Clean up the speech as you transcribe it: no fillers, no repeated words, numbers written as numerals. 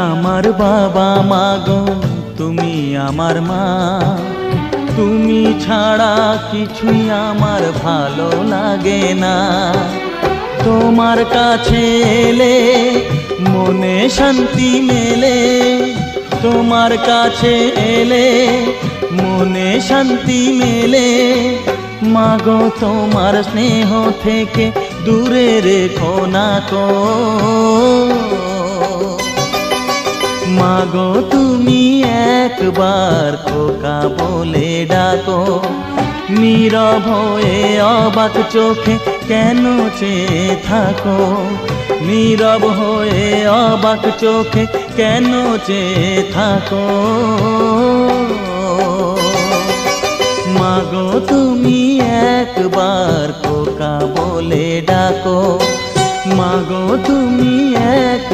আমার বাবা মাগো, তুমি আমার মা। তুমি ছাড়া কিছুই আমার ভালো লাগে না। তোমার কাছে এলে মনে শান্তি মেলে, তোমার কাছে এলে মনে শান্তি মেলে। মাগো তোমার স্নেহ থেকে দূরে রেখো না কো। মাগো তুমি একবার খোকা বলে ডাকো। নীরব হয়ে অবাক চোখে কেন চেয়ে থাকো, নীরব হয়ে অবাক চোখে কেন চেয়ে থাকো। মাগো তুমি একবার খোকা বলে ডাকো, মাগো তুমি এক